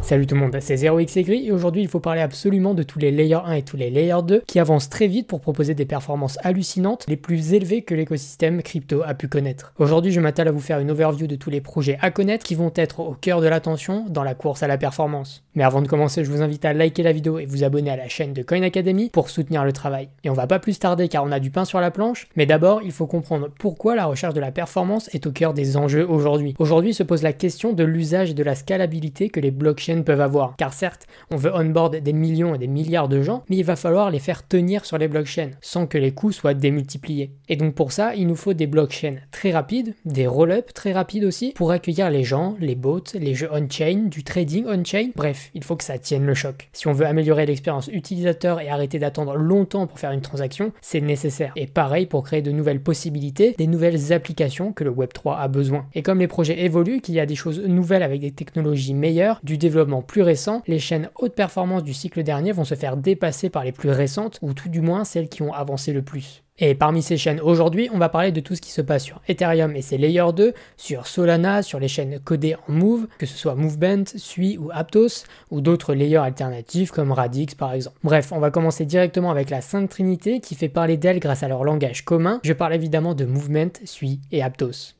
Salut tout le monde, c'est 0xegri et aujourd'hui il faut parler absolument de tous les layers 1 et tous les layers 2 qui avancent très vite pour proposer des performances hallucinantes, les plus élevées que l'écosystème crypto a pu connaître. Aujourd'hui je m'attelle à vous faire une overview de tous les projets à connaître qui vont être au cœur de l'attention dans la course à la performance. Mais avant de commencer, je vous invite à liker la vidéo et vous abonner à la chaîne de Coin Academy pour soutenir le travail. Et on va pas plus tarder car on a du pain sur la planche, mais d'abord il faut comprendre pourquoi la recherche de la performance est au cœur des enjeux aujourd'hui. Aujourd'hui se pose la question de l'usage et de la scalabilité que les blockchains peuvent avoir. Car certes, on veut onboard des millions et des milliards de gens, mais il va falloir les faire tenir sur les blockchains sans que les coûts soient démultipliés. Et donc pour ça, il nous faut des blockchains très rapides, des roll-ups très rapides aussi, pour accueillir les gens, les bots, les jeux on-chain, du trading on-chain. Bref, il faut que ça tienne le choc. Si on veut améliorer l'expérience utilisateur et arrêter d'attendre longtemps pour faire une transaction, c'est nécessaire. Et pareil pour créer de nouvelles possibilités, des nouvelles applications que le Web3 a besoin. Et comme les projets évoluent, qu'il y a des choses nouvelles avec des technologies meilleures, du développement plus récent, les chaînes haute performance du cycle dernier vont se faire dépasser par les plus récentes, ou tout du moins celles qui ont avancé le plus. Et parmi ces chaînes aujourd'hui, on va parler de tout ce qui se passe sur Ethereum et ses Layer 2, sur Solana, sur les chaînes codées en Move, que ce soit Movement, Sui ou Aptos, ou d'autres layers alternatifs comme Radix par exemple. Bref, on va commencer directement avec la Sainte Trinité qui fait parler d'elle grâce à leur langage commun. Je parle évidemment de Movement, Sui et Aptos.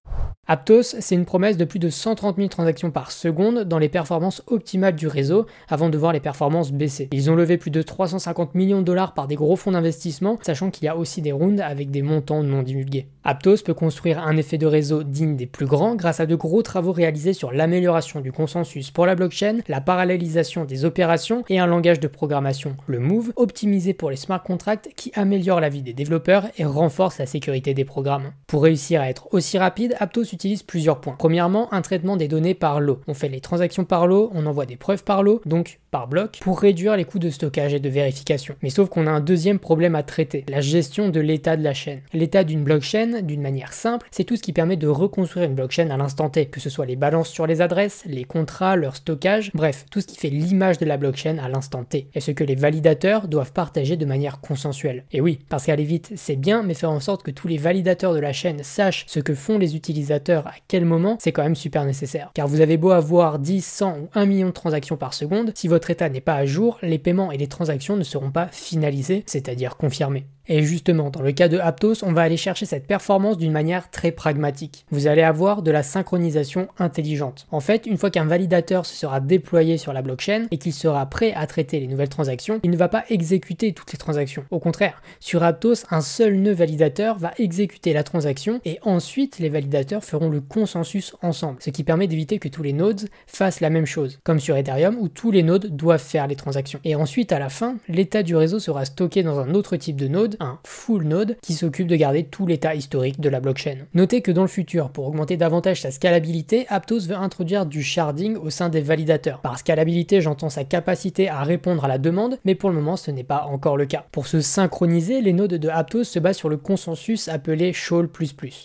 Aptos, c'est une promesse de plus de 130 000 transactions par seconde dans les performances optimales du réseau avant de voir les performances baisser. Ils ont levé plus de 350 millions de dollars par des gros fonds d'investissement, sachant qu'il y a aussi des rounds avec des montants non divulgués. Aptos peut construire un effet de réseau digne des plus grands grâce à de gros travaux réalisés sur l'amélioration du consensus pour la blockchain, la parallélisation des opérations et un langage de programmation, le Move, optimisé pour les smart contracts qui améliore la vie des développeurs et renforce la sécurité des programmes. Pour réussir à être aussi rapide, Aptos utilise plusieurs points. Premièrement, un traitement des données par lot. On fait les transactions par lot, on envoie des preuves par lot, donc par bloc, pour réduire les coûts de stockage et de vérification. Mais sauf qu'on a un deuxième problème à traiter, la gestion de l'état de la chaîne. L'état d'une blockchain, d'une manière simple, c'est tout ce qui permet de reconstruire une blockchain à l'instant T, que ce soit les balances sur les adresses, les contrats, leur stockage, bref, tout ce qui fait l'image de la blockchain à l'instant T, et ce que les validateurs doivent partager de manière consensuelle. Et oui, parce qu'aller vite, c'est bien, mais faire en sorte que tous les validateurs de la chaîne sachent ce que font les utilisateurs à quel moment, c'est quand même super nécessaire. Car vous avez beau avoir 10, 100 ou 1 million de transactions par seconde, si votre état n'est pas à jour, les paiements et les transactions ne seront pas finalisés, c'est-à-dire confirmés. Et justement, dans le cas de Aptos, on va aller chercher cette performance d'une manière très pragmatique. Vous allez avoir de la synchronisation intelligente. En fait, une fois qu'un validateur se sera déployé sur la blockchain et qu'il sera prêt à traiter les nouvelles transactions, il ne va pas exécuter toutes les transactions. Au contraire, sur Aptos, un seul nœud validateur va exécuter la transaction et ensuite les validateurs feront le consensus ensemble, ce qui permet d'éviter que tous les nodes fassent la même chose, comme sur Ethereum où tous les nodes doivent faire les transactions. Et ensuite, à la fin, l'état du réseau sera stocké dans un autre type de node, un full node qui s'occupe de garder tout l'état historique de la blockchain. Notez que dans le futur, pour augmenter davantage sa scalabilité, Aptos veut introduire du sharding au sein des validateurs. Par scalabilité, j'entends sa capacité à répondre à la demande, mais pour le moment, ce n'est pas encore le cas. Pour se synchroniser, les nodes de Aptos se basent sur le consensus appelé Shoal++.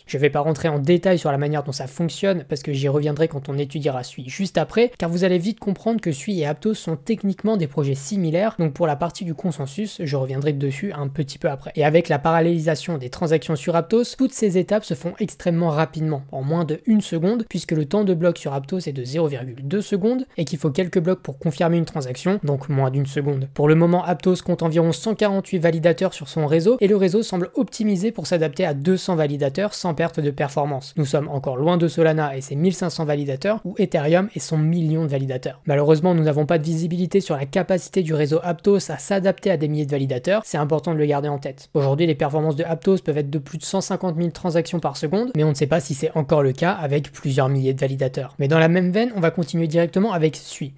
Je ne vais pas rentrer en détail sur la manière dont ça fonctionne, parce que j'y reviendrai quand on étudiera Sui juste après, car vous allez vite comprendre que Sui et Aptos sont techniquement des projets similaires, donc pour la partie du consensus, je reviendrai dessus un petit peu après. Et avec la parallélisation des transactions sur Aptos, toutes ces étapes se font extrêmement rapidement, en moins de 1 seconde, puisque le temps de bloc sur Aptos est de 0,2 secondes, et qu'il faut quelques blocs pour confirmer une transaction, donc moins d'1 seconde. Pour le moment, Aptos compte environ 148 validateurs sur son réseau, et le réseau semble optimisé pour s'adapter à 200 validateurs sans perte de performance. Nous sommes encore loin de Solana et ses 1500 validateurs, ou Ethereum et son million de validateurs. Malheureusement, nous n'avons pas de visibilité sur la capacité du réseau Aptos à s'adapter à des milliers de validateurs, c'est important de le garder en tête. Aujourd'hui, les performances de Aptos peuvent être de plus de 150 000 transactions par seconde, mais on ne sait pas si c'est encore le cas avec plusieurs milliers de validateurs. Mais dans la même veine, on va continuer directement avec Sui.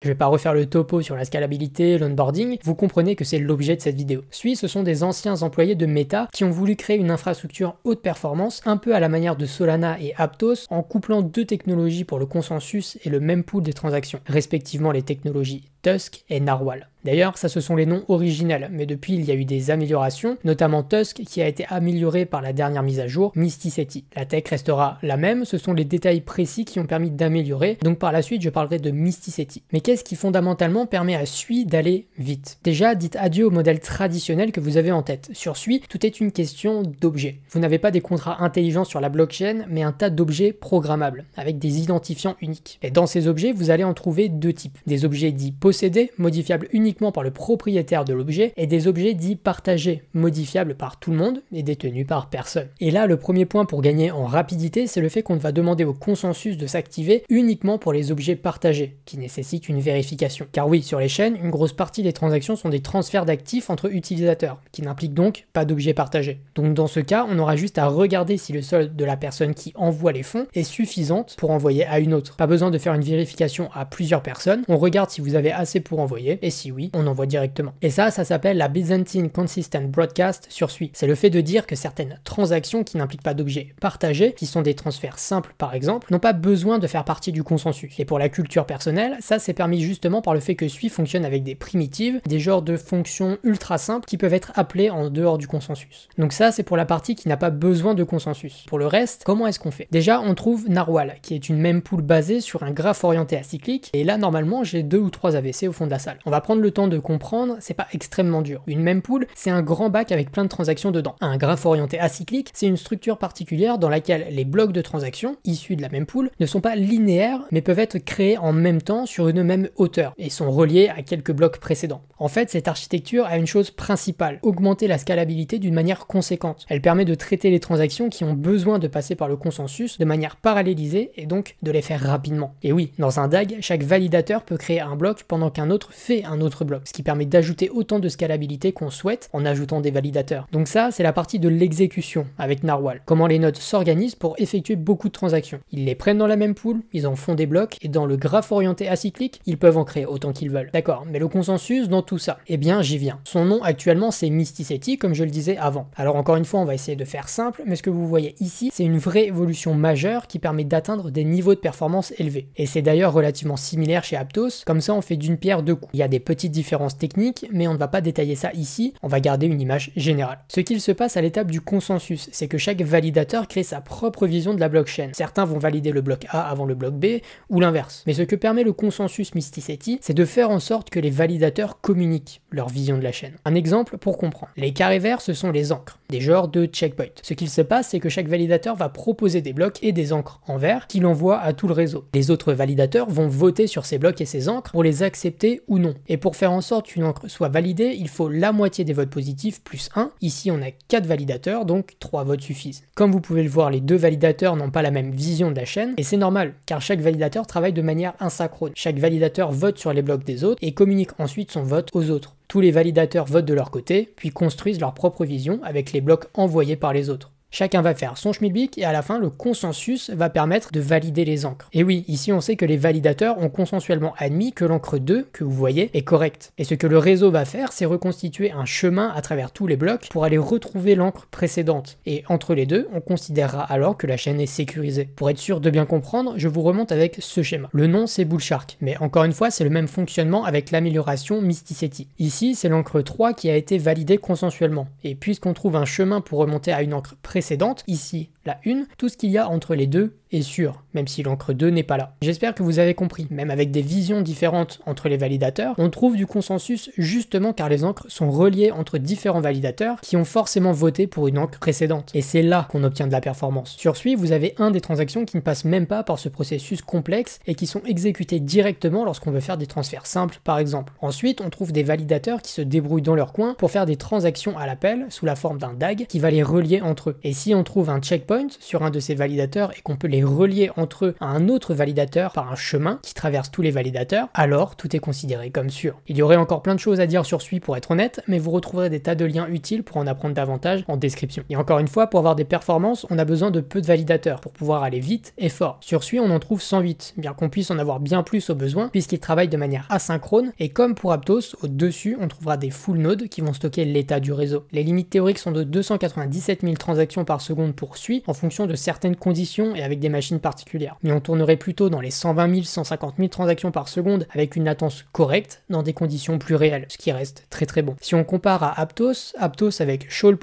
Je vais pas refaire le topo sur la scalabilité, l'onboarding, vous comprenez que c'est l'objet de cette vidéo. Sui, ce sont des anciens employés de Meta qui ont voulu créer une infrastructure haute performance, un peu à la manière de Solana et Aptos, en couplant deux technologies pour le consensus et le mempool des transactions, respectivement les technologies Tusk et Narwhal. D'ailleurs, ça ce sont les noms originels, mais depuis il y a eu des améliorations, notamment Tusk qui a été amélioré par la dernière mise à jour, Mysticeti. La tech restera la même, ce sont les détails précis qui ont permis d'améliorer, donc par la suite je parlerai de Mysticeti. Mais qu'est-ce qui fondamentalement permet à Sui d'aller vite? Déjà, dites adieu au modèle traditionnel que vous avez en tête. Sur Sui, tout est une question d'objets. Vous n'avez pas des contrats intelligents sur la blockchain, mais un tas d'objets programmables, avec des identifiants uniques. Et dans ces objets, vous allez en trouver deux types. Des objets dits possédés, modifiables uniquement par le propriétaire de l'objet, et des objets dits partagés, modifiables par tout le monde et détenus par personne. Et là, le premier point pour gagner en rapidité, c'est le fait qu'on va demander au consensus de s'activer uniquement pour les objets partagés, qui nécessitent une vérification. Car oui, sur les chaînes, une grosse partie des transactions sont des transferts d'actifs entre utilisateurs, qui n'impliquent donc pas d'objets partagés. Donc dans ce cas, on aura juste à regarder si le solde de la personne qui envoie les fonds est suffisante pour envoyer à une autre. Pas besoin de faire une vérification à plusieurs personnes, on regarde si vous avez assez pour envoyer, et si oui, on envoie directement. Et ça s'appelle la Byzantine Consistent Broadcast sur Sui. C'est le fait de dire que certaines transactions qui n'impliquent pas d'objets partagés, qui sont des transferts simples par exemple, n'ont pas besoin de faire partie du consensus. Et pour la culture personnelle, ça c'est permis justement par le fait que Sui fonctionne avec des primitives, des genres de fonctions ultra simples qui peuvent être appelées en dehors du consensus. Donc ça c'est pour la partie qui n'a pas besoin de consensus. Pour le reste, comment est-ce qu'on fait? Déjà on trouve Narwhal, qui est une mempool basée sur un graphe orienté acyclique, et là normalement j'ai 2 ou 3 AVC au fond de la salle. On va prendre le temps de comprendre, c'est pas extrêmement dur. Une mempool, c'est un grand bac avec plein de transactions dedans. Un graphe orienté acyclique, c'est une structure particulière dans laquelle les blocs de transactions, issus de la mempool, ne sont pas linéaires, mais peuvent être créés en même temps sur une même hauteur, et sont reliés à quelques blocs précédents. En fait, cette architecture a une chose principale, augmenter la scalabilité d'une manière conséquente. Elle permet de traiter les transactions qui ont besoin de passer par le consensus de manière parallélisée, et donc de les faire rapidement. Et oui, dans un DAG, chaque validateur peut créer un bloc pendant qu'un autre fait un autre bloc, ce qui permet d'ajouter autant de scalabilité qu'on souhaite en ajoutant des validateurs. Donc ça, c'est la partie de l'exécution avec Narwhal. Comment les nodes s'organisent pour effectuer beaucoup de transactions. Ils les prennent dans la même pool, ils en font des blocs, et dans le graphe orienté acyclique, ils peuvent en créer autant qu'ils veulent. D'accord, mais le consensus dans tout ça, eh bien j'y viens. Son nom actuellement c'est Mysticeti, comme je le disais avant. Alors encore une fois, on va essayer de faire simple, mais ce que vous voyez ici, c'est une vraie évolution majeure qui permet d'atteindre des niveaux de performance élevés. Et c'est d'ailleurs relativement similaire chez Aptos, comme ça on fait d'une pierre deux coups. Il y a des petites différences techniques, mais on ne va pas détailler ça ici, on va garder une image générale. Ce qu'il se passe à l'étape du consensus, c'est que chaque validateur crée sa propre vision de la blockchain. Certains vont valider le bloc A avant le bloc B, ou l'inverse. Mais ce que permet le consensus Mysticeti, c'est de faire en sorte que les validateurs communiquent leur vision de la chaîne. Un exemple pour comprendre. Les carrés verts, ce sont les encres, des genres de checkpoints. Ce qu'il se passe, c'est que chaque validateur va proposer des blocs et des encres en vert qu'il envoie à tout le réseau. Les autres validateurs vont voter sur ces blocs et ces encres pour les accepter ou non. Et pour faire en sorte qu'une encre soit validée, il faut la moitié des votes positifs plus 1. Ici, on a 4 validateurs, donc 3 votes suffisent. Comme vous pouvez le voir, les deux validateurs n'ont pas la même vision de la chaîne, et c'est normal, car chaque validateur travaille de manière asynchrone. Chaque validateur vote sur les blocs des autres et communique ensuite son vote aux autres. Tous les validateurs votent de leur côté, puis construisent leur propre vision avec les blocs envoyés par les autres. Chacun va faire son schmilblick et à la fin, le consensus va permettre de valider les encres. Et oui, ici on sait que les validateurs ont consensuellement admis que l'encre 2, que vous voyez, est correcte. Et ce que le réseau va faire, c'est reconstituer un chemin à travers tous les blocs pour aller retrouver l'encre précédente. Et entre les deux, on considérera alors que la chaîne est sécurisée. Pour être sûr de bien comprendre, je vous remonte avec ce schéma. Le nom c'est Bullshark, mais encore une fois, c'est le même fonctionnement avec l'amélioration Mysticeti. Ici, c'est l'encre 3 qui a été validée consensuellement. Et puisqu'on trouve un chemin pour remonter à une encre précédente, ici la 1, tout ce qu'il y a entre les deux est sûr, même si l'encre 2 n'est pas là. J'espère que vous avez compris, même avec des visions différentes entre les validateurs, on trouve du consensus justement car les encres sont reliées entre différents validateurs qui ont forcément voté pour une encre précédente. Et c'est là qu'on obtient de la performance. Sur Sui, vous avez des transactions qui ne passent même pas par ce processus complexe et qui sont exécutées directement lorsqu'on veut faire des transferts simples par exemple. Ensuite, on trouve des validateurs qui se débrouillent dans leur coin pour faire des transactions à l'appel sous la forme d'un DAG qui va les relier entre eux. Et si on trouve un checkpoint sur un de ces validateurs et qu'on peut les relier entre eux à un autre validateur par un chemin qui traverse tous les validateurs, alors tout est considéré comme sûr. Il y aurait encore plein de choses à dire sur Sui pour être honnête, mais vous retrouverez des tas de liens utiles pour en apprendre davantage en description. Et encore une fois, pour avoir des performances, on a besoin de peu de validateurs pour pouvoir aller vite et fort. Sur Sui, on en trouve 108, bien qu'on puisse en avoir bien plus au besoin, puisqu'ils travaillent de manière asynchrone, et comme pour Aptos, au-dessus, on trouvera des full nodes qui vont stocker l'état du réseau. Les limites théoriques sont de 297 000 transactions par seconde pour Sui, en fonction de certaines conditions et avec des machines particulières. Mais on tournerait plutôt dans les 120 000, 150 000 transactions par seconde avec une latence correcte dans des conditions plus réelles, ce qui reste très très bon. Si on compare à Aptos avec Shoal++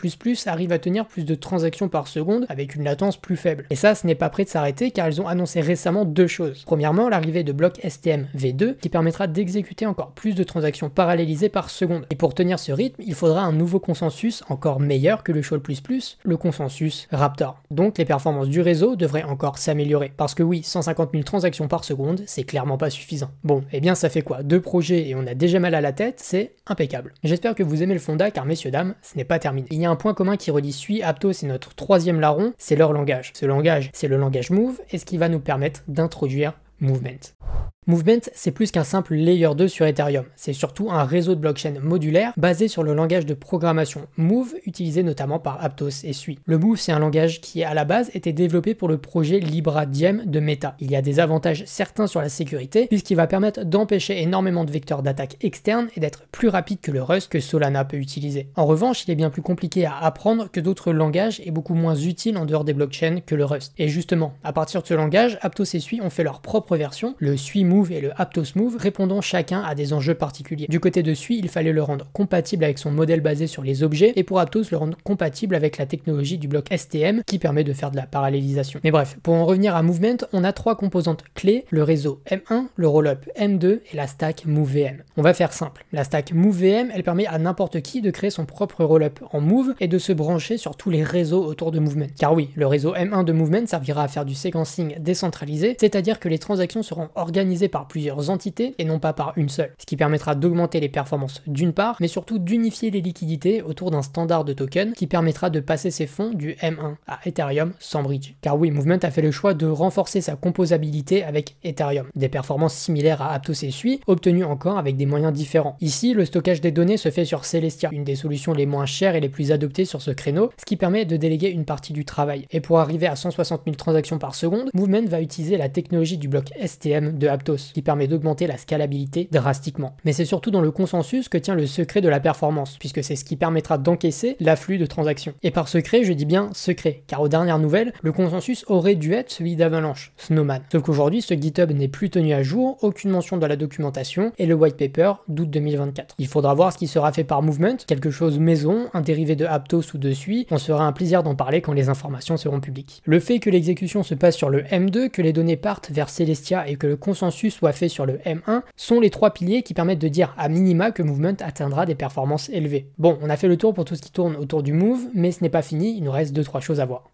arrive à tenir plus de transactions par seconde avec une latence plus faible. Et ça, ce n'est pas prêt de s'arrêter car ils ont annoncé récemment deux choses. Premièrement, l'arrivée de blocs STM V2 qui permettra d'exécuter encore plus de transactions parallélisées par seconde. Et pour tenir ce rythme, il faudra un nouveau consensus encore meilleur que le Shoal++, le consensus Raptor. Donc les performances du réseau devraient encore s'améliorer. Parce que oui, 150 000 transactions par seconde, c'est clairement pas suffisant. Bon, et bien ça fait quoi? 2 projets et on a déjà mal à la tête, c'est impeccable. J'espère que vous aimez le Fonda car messieurs dames, ce n'est pas terminé. Il y a un point commun qui relie Sui, Aptos et notre troisième larron, c'est leur langage. Ce langage, c'est le langage Move et ce qui va nous permettre d'introduire Movement. Movement, c'est plus qu'un simple layer 2 sur Ethereum, c'est surtout un réseau de blockchain modulaire basé sur le langage de programmation Move utilisé notamment par Aptos et Sui. Le Move, c'est un langage qui à la base était développé pour le projet Libra Diem de Meta. Il y a des avantages certains sur la sécurité puisqu'il va permettre d'empêcher énormément de vecteurs d'attaque externes et d'être plus rapide que le Rust que Solana peut utiliser. En revanche, il est bien plus compliqué à apprendre que d'autres langages et beaucoup moins utile en dehors des blockchains que le Rust. Et justement, à partir de ce langage, Aptos et Sui ont fait leur propre version, le Sui Move et le Aptos Move, répondant chacun à des enjeux particuliers. Du côté de Sui, il fallait le rendre compatible avec son modèle basé sur les objets, et pour Aptos, le rendre compatible avec la technologie du bloc STM qui permet de faire de la parallélisation. Mais bref, pour en revenir à Movement, on a 3 composantes clés, le réseau M1, le rollup M2 et la stack MoveVM. On va faire simple. La stack MoveVM, elle permet à n'importe qui de créer son propre rollup en Move et de se brancher sur tous les réseaux autour de Movement. Car oui, le réseau M1 de Movement servira à faire du sequencing décentralisé, c'est-à-dire que les transactions seront organisées par plusieurs entités et non pas par une seule, ce qui permettra d'augmenter les performances d'une part, mais surtout d'unifier les liquidités autour d'un standard de token qui permettra de passer ces fonds du M1 à Ethereum sans bridge. Car oui, Movement a fait le choix de renforcer sa composabilité avec Ethereum, des performances similaires à Aptos et Sui, obtenues encore avec des moyens différents. Ici, le stockage des données se fait sur Celestia, une des solutions les moins chères et les plus adoptées sur ce créneau, ce qui permet de déléguer une partie du travail. Et pour arriver à 160 000 transactions par seconde, Movement va utiliser la technologie du bloc STM de Aptos, qui permet d'augmenter la scalabilité drastiquement. Mais c'est surtout dans le consensus que tient le secret de la performance, puisque c'est ce qui permettra d'encaisser l'afflux de transactions. Et par secret, je dis bien secret, car aux dernières nouvelles, le consensus aurait dû être celui d'Avalanche, Snowman. Sauf qu'aujourd'hui, ce GitHub n'est plus tenu à jour, aucune mention dans la documentation, et le white paper d'août 2024. Il faudra voir ce qui sera fait par Movement, quelque chose maison, un dérivé de Aptos ou de Sui, on se fera un plaisir d'en parler quand les informations seront publiques. Le fait que l'exécution se passe sur le M2, que les données partent vers Celestia et que le consensus soit fait sur le M1 sont les 3 piliers qui permettent de dire à minima que Movement atteindra des performances élevées. Bon, on a fait le tour pour tout ce qui tourne autour du Move, mais ce n'est pas fini, il nous reste 2-3 choses à voir.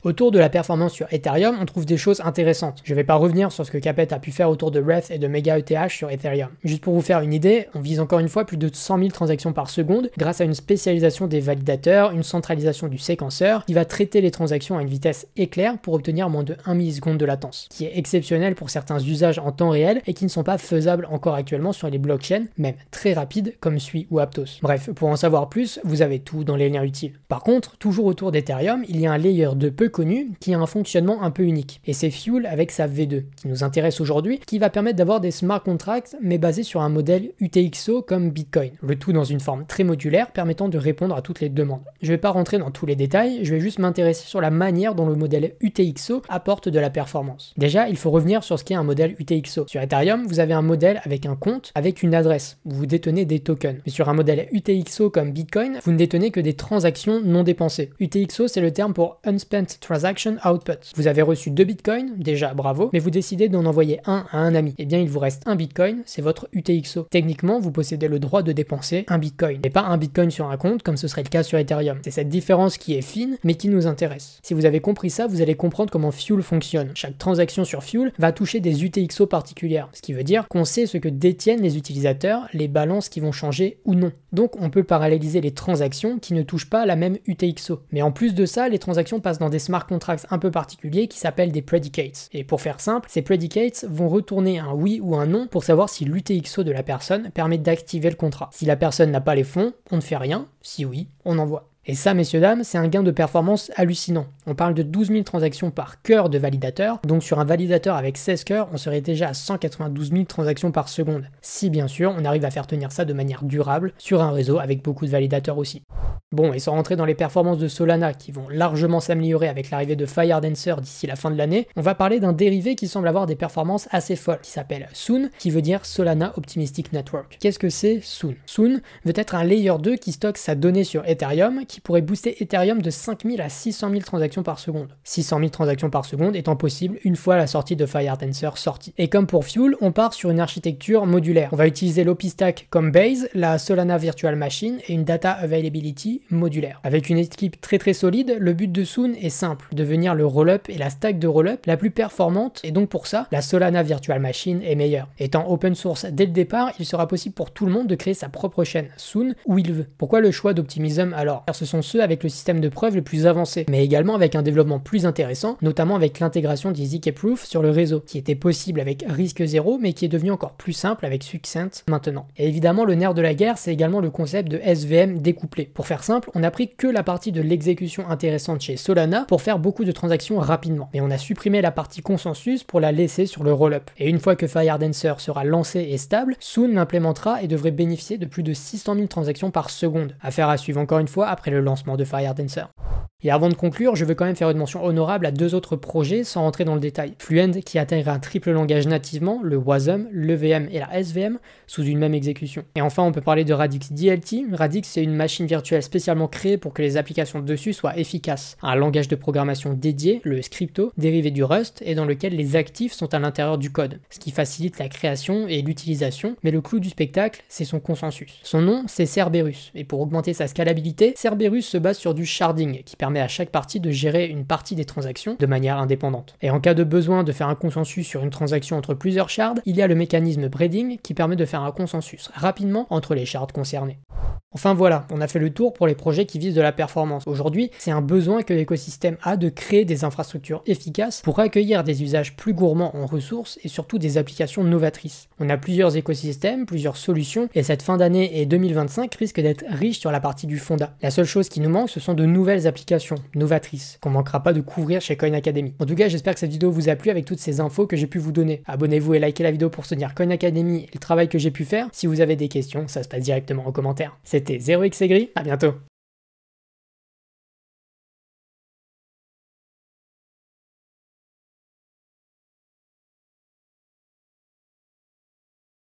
Autour de la performance sur Ethereum, on trouve des choses intéressantes. Je ne vais pas revenir sur ce que Capet a pu faire autour de Reth et de MegaETH sur Ethereum. Juste pour vous faire une idée, on vise encore une fois plus de 100 000 transactions par seconde grâce à une spécialisation des validateurs, une centralisation du séquenceur qui va traiter les transactions à une vitesse éclair pour obtenir moins de 1 milliseconde de latence, qui est exceptionnel pour certains usages en temps réel et qui ne sont pas faisables encore actuellement sur les blockchains, même très rapides comme Sui ou Aptos. Bref, pour en savoir plus, vous avez tout dans les liens utiles. Par contre, toujours autour d'Ethereum, il y a un layer 2 peu connu qui a un fonctionnement un peu unique. Et c'est Fuel avec sa V2 qui nous intéresse aujourd'hui, qui va permettre d'avoir des smart contracts mais basés sur un modèle UTXO comme Bitcoin. Le tout dans une forme très modulaire permettant de répondre à toutes les demandes. Je vais pas rentrer dans tous les détails, je vais juste m'intéresser sur la manière dont le modèle UTXO apporte de la performance. Déjà, il faut revenir sur ce qu'est un modèle UTXO. Sur Ethereum, vous avez un modèle avec un compte, avec une adresse, où vous détenez des tokens. Mais sur un modèle UTXO comme Bitcoin, vous ne détenez que des transactions non dépensées. UTXO, c'est le terme pour Unspent Transaction Output. Vous avez reçu 2 bitcoins, déjà bravo, mais vous décidez d'en envoyer un à un ami. Eh bien, il vous reste un bitcoin, c'est votre UTXO. Techniquement, vous possédez le droit de dépenser un bitcoin, et pas un bitcoin sur un compte comme ce serait le cas sur Ethereum. C'est cette différence qui est fine, mais qui nous intéresse. Si vous avez compris ça, vous allez comprendre comment Fuel fonctionne. Chaque transaction sur Fuel va toucher des UTXO particulières, ce qui veut dire qu'on sait ce que détiennent les utilisateurs, les balances qui vont changer ou non. Donc, on peut paralléliser les transactions qui ne touchent pas la même UTXO. Mais en plus de ça, les transactions passent dans des smart contracts un peu particuliers qui s'appellent des predicates. Et pour faire simple, ces predicates vont retourner un oui ou un non pour savoir si l'UTXO de la personne permet d'activer le contrat. Si la personne n'a pas les fonds, on ne fait rien. Si oui, on envoie. Et ça, messieurs dames, c'est un gain de performance hallucinant. On parle de 12 000 transactions par cœur de validateur, donc sur un validateur avec 16 cœurs, on serait déjà à 192 000 transactions par seconde. Si bien sûr, on arrive à faire tenir ça de manière durable sur un réseau avec beaucoup de validateurs aussi. Bon, et sans rentrer dans les performances de Solana qui vont largement s'améliorer avec l'arrivée de FireDancer d'ici la fin de l'année, on va parler d'un dérivé qui semble avoir des performances assez folles, qui s'appelle Soon, qui veut dire Solana Optimistic Network. Qu'est-ce que c'est Soon? Soon veut être un layer 2 qui stocke sa donnée sur Ethereum, qui pourrait booster Ethereum de 5000 à 600 000 transactions par seconde. 600 000 transactions par seconde étant possible une fois la sortie de FireDancer sortie. Et comme pour Fuel, on part sur une architecture modulaire. On va utiliser l'OpiStack comme base, la Solana Virtual Machine et une Data Availability modulaire. Avec une équipe très solide, le but de Soon est simple, devenir le rollup et la stack de rollup la plus performante, et donc pour ça, la Solana Virtual Machine est meilleure. Étant open source dès le départ, il sera possible pour tout le monde de créer sa propre chaîne Soon où il veut. Pourquoi le choix d'Optimism alors? Car ce sont ceux avec le système de preuve le plus avancé, mais également avec un développement plus intéressant, notamment avec l'intégration des ZK Proof sur le réseau, qui était possible avec risque zéro, mais qui est devenu encore plus simple avec Succinct maintenant. Et évidemment, le nerf de la guerre, c'est également le concept de SVM découplé. Pour faire simple, on n'a pris que la partie de l'exécution intéressante chez Solana pour faire beaucoup de transactions rapidement, mais on a supprimé la partie consensus pour la laisser sur le rollup. Et une fois que FireDancer sera lancé et stable, Soon l'implémentera et devrait bénéficier de plus de 600 000 transactions par seconde. Affaire à suivre encore une fois après le lancement de FireDancer. Et avant de conclure, je veux quand même faire une mention honorable à deux autres projets sans rentrer dans le détail. Fluent qui intègre un triple langage nativement, le WASM, l'EVM et la SVM, sous une même exécution. Et enfin, on peut parler de Radix DLT. Radix, c'est une machine virtuelle spécialement créée pour que les applications dessus soient efficaces. Un langage de programmation dédié, le Scripto, dérivé du Rust, et dans lequel les actifs sont à l'intérieur du code, ce qui facilite la création et l'utilisation, mais le clou du spectacle, c'est son consensus. Son nom, c'est Cerberus, et pour augmenter sa scalabilité, Cerberus se base sur du sharding, qui permet à chaque partie de gérer une partie des transactions de manière indépendante. Et en cas de besoin de faire un consensus sur une transaction entre plusieurs shards, il y a le mécanisme breeding qui permet de faire un consensus rapidement entre les shards concernés. Enfin voilà, on a fait le tour pour les projets qui visent de la performance. Aujourd'hui, c'est un besoin que l'écosystème a de créer des infrastructures efficaces pour accueillir des usages plus gourmands en ressources et surtout des applications novatrices. On a plusieurs écosystèmes, plusieurs solutions, et cette fin d'année et 2025 risque d'être riche sur la partie du fonda. La seule chose qui nous manque, ce sont de nouvelles applications novatrices qu'on manquera pas de couvrir chez Coin Academy. En tout cas, j'espère que cette vidéo vous a plu avec toutes ces infos que j'ai pu vous donner. Abonnez-vous et likez la vidéo pour soutenir Coin Academy et le travail que j'ai pu faire. Si vous avez des questions, ça se passe directement en commentaire. C'était 0xAigri, à bientôt.